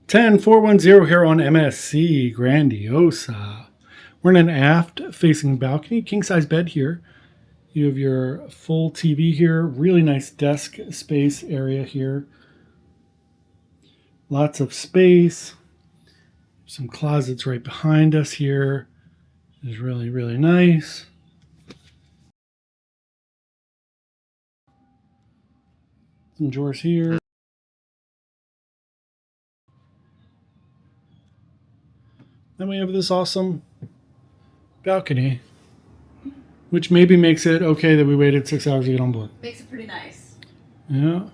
10410 here on MSC Grandiosa. We're in an aft facing balcony, king size bed here. You have your full TV here, really nice desk space area here. Lots of space. Some closets right behind us here. It's really, really nice. Some drawers here. Then we have this awesome balcony, which maybe makes it okay that we waited 6 hours to get on board. Makes it pretty nice. Yeah.